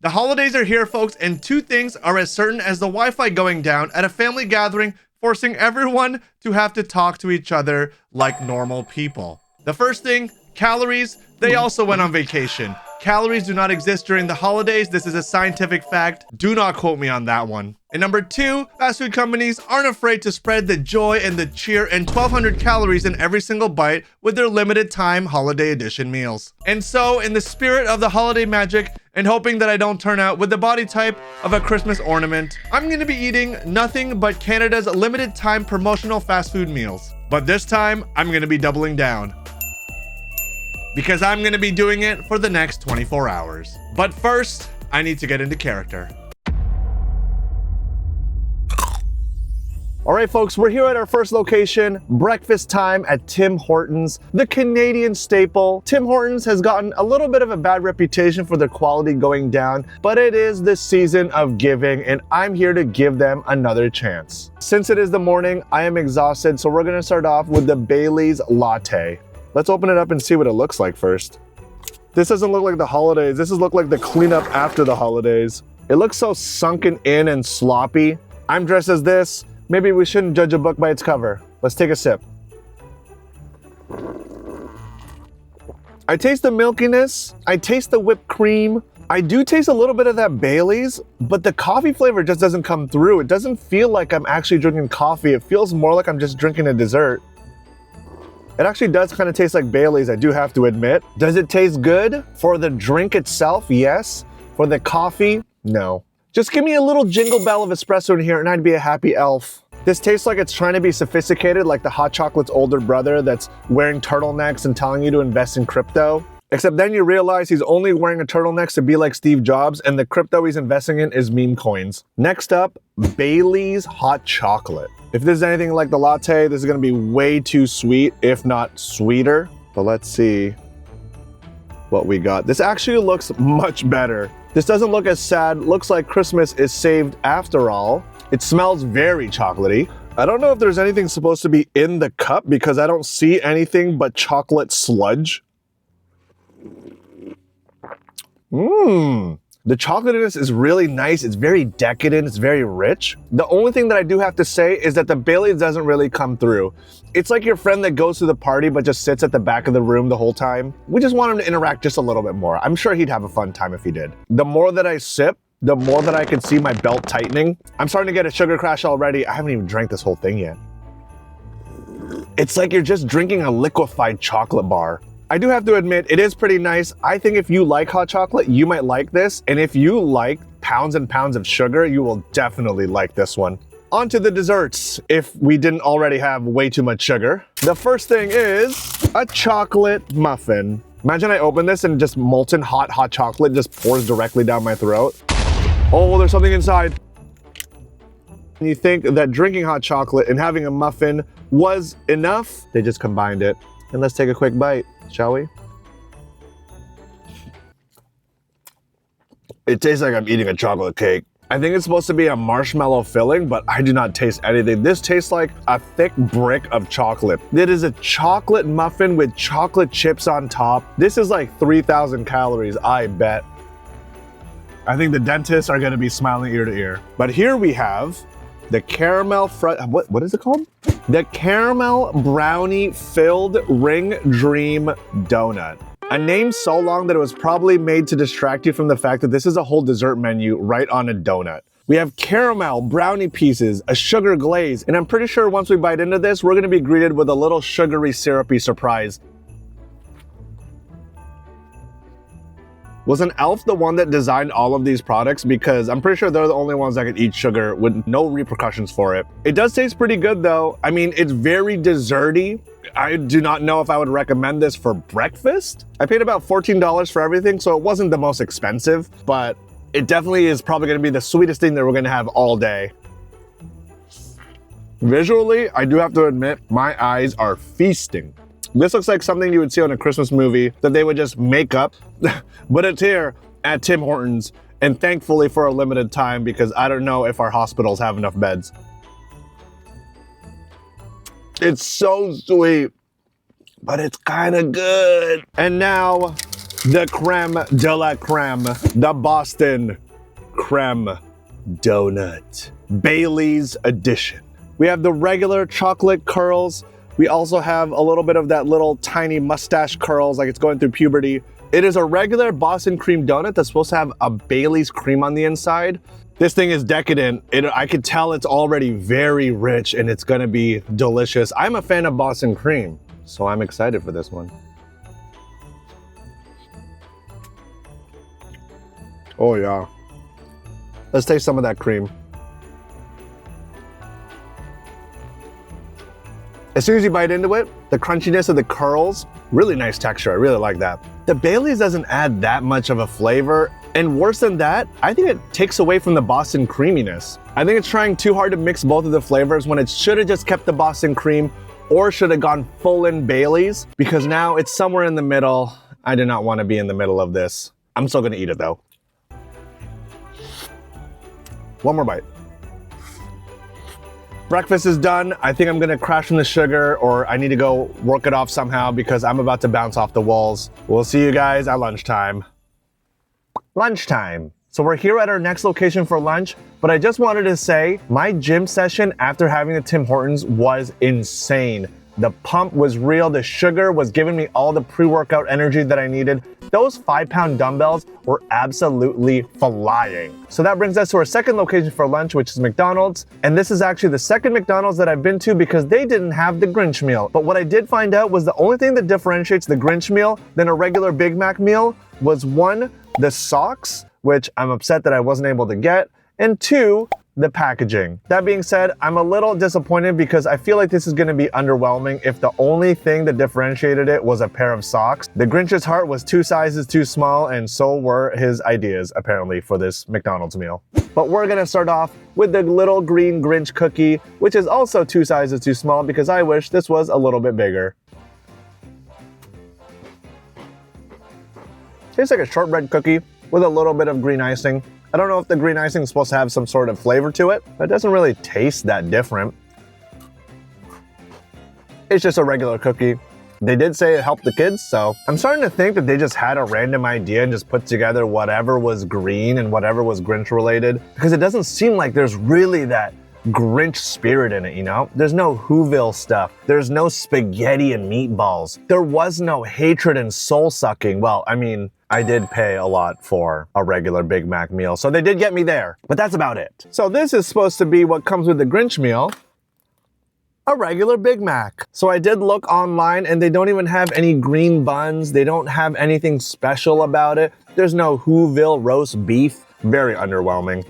The holidays are here, folks, and two things are as certain as the Wi-Fi going down at a family gathering, forcing everyone to have to talk to each other like normal people. The first thing, calories. They also went on vacation. Calories do not exist during the holidays. This is a scientific fact. Do not quote me on that one. And number two, fast food companies aren't afraid to spread the joy and the cheer and 1,200 calories in every single bite with their limited time holiday edition meals. And so, in the spirit of the holiday magic and hoping that I don't turn out with the body type of a Christmas ornament, I'm gonna be eating nothing but Canada's limited time promotional fast food meals. But this time, I'm gonna be doubling down, because I'm gonna be doing it for the next 24 hours. But first, I need to get into character. All right, folks, we're here at our first location, breakfast time at Tim Hortons, the Canadian staple. Tim Hortons has gotten a little bit of a bad reputation for their quality going down, but it is the season of giving, and I'm here to give them another chance. Since it is the morning, I am exhausted, so we're gonna start off with the Bailey's Latte. Let's open it up and see what it looks like first. This doesn't look like the holidays. This look like the cleanup after the holidays. It looks so sunken in and sloppy. I'm dressed as this. Maybe we shouldn't judge a book by its cover. Let's take a sip. I taste the milkiness. I taste the whipped cream. I do taste a little bit of that Bailey's, but the coffee flavor just doesn't come through. It doesn't feel like I'm actually drinking coffee. It feels more like I'm just drinking a dessert. It actually does kind of taste like Bailey's, I do have to admit. Does it taste good? For the drink itself, yes. For the coffee, no. Just give me a little jingle bell of espresso in here and I'd be a happy elf. This tastes like it's trying to be sophisticated, like the hot chocolate's older brother that's wearing turtlenecks and telling you to invest in crypto. Except then you realize he's only wearing a turtleneck to be like Steve Jobs, and the crypto he's investing in is meme coins. Next up, Bailey's hot chocolate. If this is anything like the latte, this is gonna be way too sweet, if not sweeter. But let's see what we got. This actually looks much better. This doesn't look as sad. Looks like Christmas is saved after all. It smells very chocolatey. I don't know if there's anything supposed to be in the cup because I don't see anything but chocolate sludge. The chocolatiness is really nice. It's very decadent. It's very rich. The only thing that I do have to say is that the Bailey's doesn't really come through. It's like your friend that goes to the party but just sits at the back of the room the whole time. We just want him to interact just a little bit more. I'm sure he'd have a fun time if he did. The more that I sip, the more that I can see my belt tightening. I'm starting to get a sugar crash already. I haven't even drank this whole thing yet. It's like you're just drinking a liquefied chocolate bar. I do have to admit, it is pretty nice. I think if you like hot chocolate, you might like this. And if you like pounds and pounds of sugar, you will definitely like this one. On to the desserts, if we didn't already have way too much sugar. The first thing is a chocolate muffin. Imagine I open this and just molten hot chocolate just pours directly down my throat. Oh, there's something inside. You think that drinking hot chocolate and having a muffin was enough? They just combined it. And let's take a quick bite, shall we? It tastes like I'm eating a chocolate cake. I think it's supposed to be a marshmallow filling, but I do not taste anything. This tastes like a thick brick of chocolate. It is a chocolate muffin with chocolate chips on top. This is like 3,000 calories, I bet. I think the dentists are gonna be smiling ear to ear. But here we have the caramel what is it called? The caramel brownie filled ring dream donut. A name so long that it was probably made to distract you from the fact that this is a whole dessert menu right on a donut. We have caramel brownie pieces, a sugar glaze, and I'm pretty sure once we bite into this, we're gonna be greeted with a little sugary syrupy surprise. Was an elf the one that designed all of these products? Because I'm pretty sure they're the only ones that could eat sugar with no repercussions for it. It does taste pretty good though. I mean, it's very desserty. I do not know if I would recommend this for breakfast. I paid about $14 for everything, so it wasn't the most expensive, but it definitely is probably gonna be the sweetest thing that we're gonna have all day. Visually, I do have to admit, my eyes are feasting. This looks like something you would see on a Christmas movie that they would just make up, but it's here at Tim Hortons, and thankfully for a limited time because I don't know if our hospitals have enough beds. It's so sweet, but it's kind of good. And now the creme de la creme, the Boston creme donut, Bailey's edition. We have the regular chocolate curls. We also have a little bit of that little tiny mustache curls like it's going through puberty. It is a regular Boston cream donut that's supposed to have a Bailey's cream on the inside. This thing is decadent. I could tell it's already very rich and it's gonna be delicious. I'm a fan of Boston cream, so I'm excited for this one. Oh yeah. Let's taste some of that cream. As soon as you bite into it, the crunchiness of the curls, really nice texture, I really like that. The Bailey's doesn't add that much of a flavor, and worse than that, I think it takes away from the Boston creaminess. I think it's trying too hard to mix both of the flavors when it should have just kept the Boston cream or should have gone full in Bailey's, because now it's somewhere in the middle. I do not want to be in the middle of this. I'm still gonna eat it though. One more bite. Breakfast is done. I think I'm gonna crash from the sugar, or I need to go work it off somehow because I'm about to bounce off the walls. We'll see you guys at lunchtime. Lunchtime. So we're here at our next location for lunch, but I just wanted to say my gym session after having the Tim Hortons was insane. The pump was real. The sugar was giving me all the pre-workout energy that I needed. Those 5-pound dumbbells were absolutely flying. So that brings us to our second location for lunch, which is McDonald's. And this is actually the second McDonald's that I've been to because they didn't have the Grinch meal. But what I did find out was the only thing that differentiates the Grinch meal than a regular Big Mac meal was one, the socks, which I'm upset that I wasn't able to get, and two, the packaging. That being said, I'm a little disappointed because I feel like this is gonna be underwhelming if the only thing that differentiated it was a pair of socks. The Grinch's heart was 2 sizes too small, and so were his ideas, apparently, for this McDonald's meal. But we're gonna start off with the little green Grinch cookie, which is also 2 sizes too small because I wish this was a little bit bigger. Tastes like a shortbread cookie with a little bit of green icing. I don't know if the green icing is supposed to have some sort of flavor to it, but it doesn't really taste that different. It's just a regular cookie. They did say it helped the kids, so I'm starting to think that they just had a random idea and just put together whatever was green and whatever was Grinch related, because it doesn't seem like there's really that Grinch spirit in it, you know? There's no Whoville stuff. There's no spaghetti and meatballs. There was no hatred and soul sucking. Well, I mean, I did pay a lot for a regular Big Mac meal, so they did get me there, but that's about it. So this is supposed to be what comes with the Grinch meal, a regular Big Mac. So I did look online and they don't even have any green buns. They don't have anything special about it. There's no Whoville roast beef. Very underwhelming.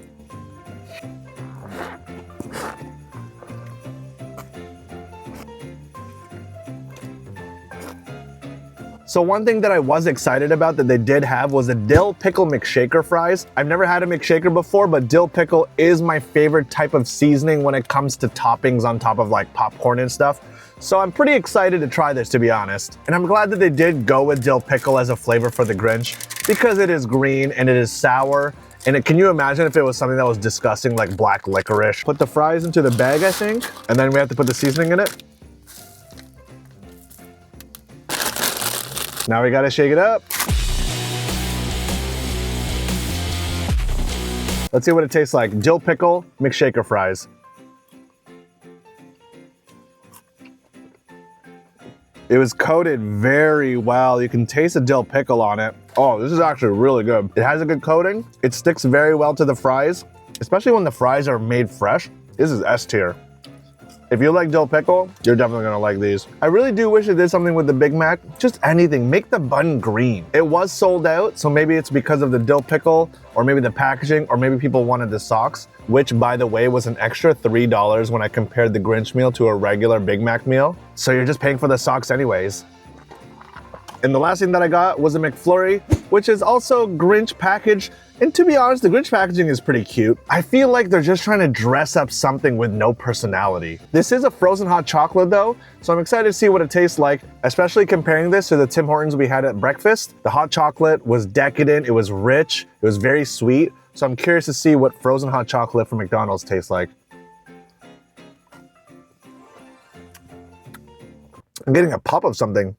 So one thing that I was excited about that they did have was the dill pickle McShaker fries. I've never had a McShaker before, but dill pickle is my favorite type of seasoning when it comes to toppings on top of like popcorn and stuff. So I'm pretty excited to try this, to be honest. And I'm glad that they did go with dill pickle as a flavor for the Grinch because it is green and it is sour. And can you imagine if it was something that was disgusting like black licorice? Put the fries into the bag, I think, and then we have to put the seasoning in it. Now we gotta shake it up. Let's see what it tastes like. Dill pickle McShaker fries. It was coated very well. You can taste the dill pickle on it. Oh, this is actually really good. It has a good coating. It sticks very well to the fries, especially when the fries are made fresh. This is S tier. If you like dill pickle, you're definitely gonna like these. I really do wish it did something with the Big Mac. Just anything, make the bun green. It was sold out, so maybe it's because of the dill pickle, or maybe the packaging, or maybe people wanted the socks, which by the way was an extra $3 when I compared the Grinch meal to a regular Big Mac meal. So you're just paying for the socks anyways. And the last thing that I got was a McFlurry, which is also Grinch packaged. And to be honest, the Grinch packaging is pretty cute. I feel like they're just trying to dress up something with no personality. This is a frozen hot chocolate though, so I'm excited to see what it tastes like, especially comparing this to the Tim Hortons we had at breakfast. The hot chocolate was decadent, it was rich, it was very sweet. So I'm curious to see what frozen hot chocolate from McDonald's tastes like. I'm getting a pop of something.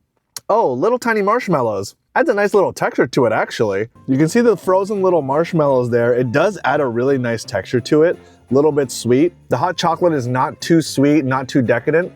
Oh, little tiny marshmallows. Adds a nice little texture to it, actually. You can see the frozen little marshmallows there. It does add a really nice texture to it. A little bit sweet. The hot chocolate is not too sweet, not too decadent.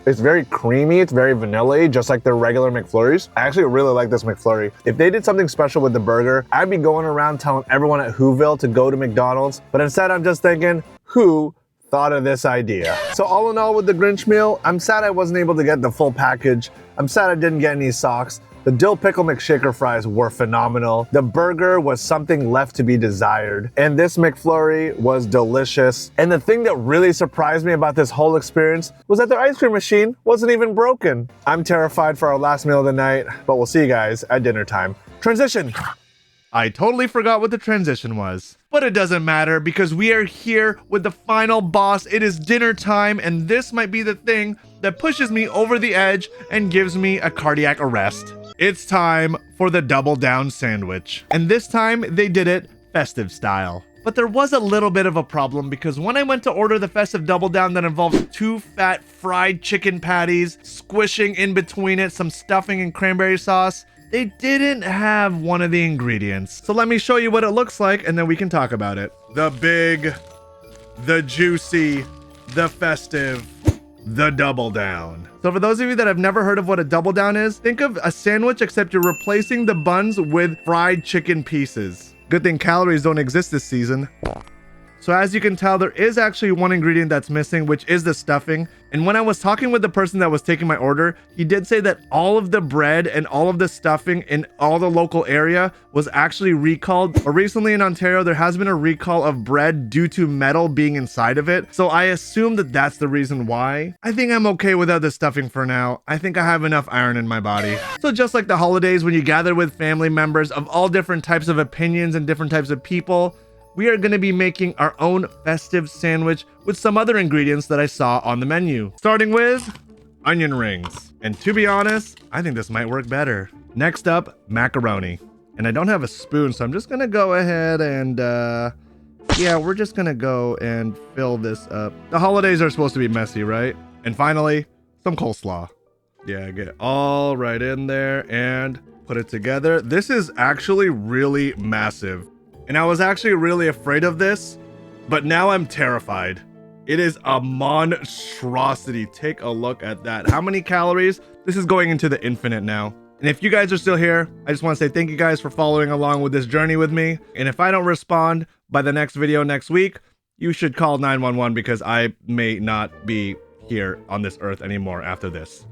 It's very creamy, it's very vanilla-y, just like the regular McFlurries. I actually really like this McFlurry. If they did something special with the burger, I'd be going around telling everyone at Whoville to go to McDonald's. But instead, I'm just thinking, who thought of this idea? So all in all with the Grinch meal, I'm sad I wasn't able to get the full package. I'm sad I didn't get any socks. The dill pickle McShaker fries were phenomenal. The burger was something left to be desired. And this McFlurry was delicious. And the thing that really surprised me about this whole experience was that their ice cream machine wasn't even broken. I'm terrified for our last meal of the night, but we'll see you guys at dinner time. Transition. I totally forgot what the transition was. But it doesn't matter because we are here with the final boss. It is dinner time, and this might be the thing that pushes me over the edge and gives me a cardiac arrest. It's time for the double down sandwich. And this time they did it festive style. But there was a little bit of a problem because when I went to order the festive double down that involves 2 fat fried chicken patties, squishing in between it some stuffing and cranberry sauce, they didn't have one of the ingredients. So let me show you what it looks like and then we can talk about it. The big, the juicy, the festive, the double down. So for those of you that have never heard of what a double down is, think of a sandwich except you're replacing the buns with fried chicken pieces. Good thing calories don't exist this season. So as you can tell, there is actually one ingredient that's missing, which is the stuffing. And when I was talking with the person that was taking my order, he did say that all of the bread and all of the stuffing in all the local area was actually recalled. But recently in Ontario, there has been a recall of bread due to metal being inside of it. So I assume that that's the reason why. I think I'm okay without the stuffing for now. I think I have enough iron in my body. So just like the holidays, when you gather with family members of all different types of opinions and different types of people, we are going to be making our own festive sandwich with some other ingredients that I saw on the menu. Starting with onion rings. And to be honest, I think this might work better. Next up, macaroni. And I don't have a spoon, so I'm just going to go ahead and, yeah, we're just going to go and fill this up. The holidays are supposed to be messy, right? And finally, some coleslaw. Yeah, get it all right in there and put it together. This is actually really massive. And I was actually really afraid of this, but now I'm terrified. It is a monstrosity. Take a look at that. How many calories? This is going into the infinite now. And if you guys are still here, I just want to say thank you guys for following along with this journey with me. And if I don't respond by the next video next week, you should call 911 because I may not be here on this earth anymore after this.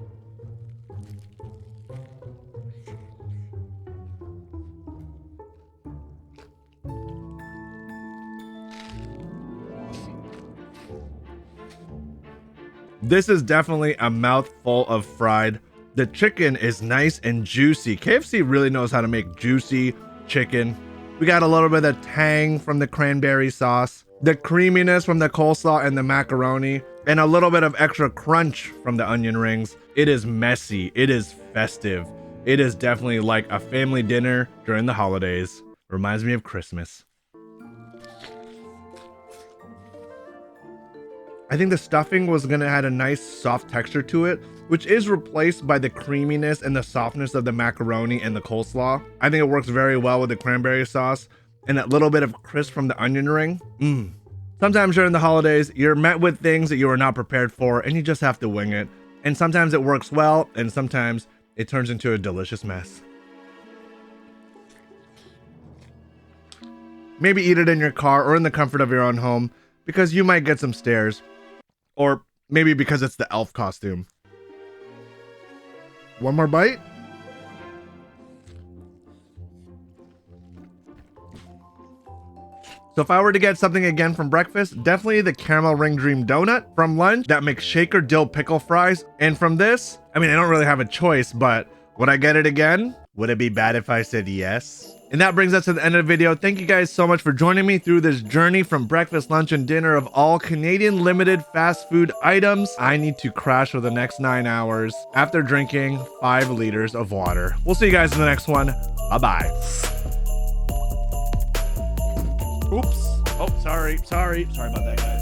This is definitely a mouthful of fried. The chicken is nice and juicy. KFC really knows how to make juicy chicken. We got a little bit of tang from the cranberry sauce, the creaminess from the coleslaw and the macaroni, and a little bit of extra crunch from the onion rings. It is messy. It is festive. It is definitely like a family dinner during the holidays. Reminds me of Christmas. I think the stuffing was gonna add a nice soft texture to it, which is replaced by the creaminess and the softness of the macaroni and the coleslaw. I think it works very well with the cranberry sauce and that little bit of crisp from the onion ring. Sometimes during the holidays, you're met with things that you are not prepared for and you just have to wing it. And sometimes it works well and sometimes it turns into a delicious mess. Maybe eat it in your car or in the comfort of your own home because you might get some stares. Or maybe because it's the elf costume. One more bite. So if I were to get something again from breakfast, definitely the caramel ring dream donut. From lunch, that McShaker dill pickle fries. And from this, I mean, I don't really have a choice, but would I get it again? Would it be bad if I said yes? And that brings us to the end of the video. Thank you guys so much for joining me through this journey from breakfast, lunch, and dinner of all Canadian limited fast food items. I need to crash for the next 9 hours after drinking 5 liters of water. We'll see you guys in the next one. Bye-bye. Oops. Oh, sorry about that, guys.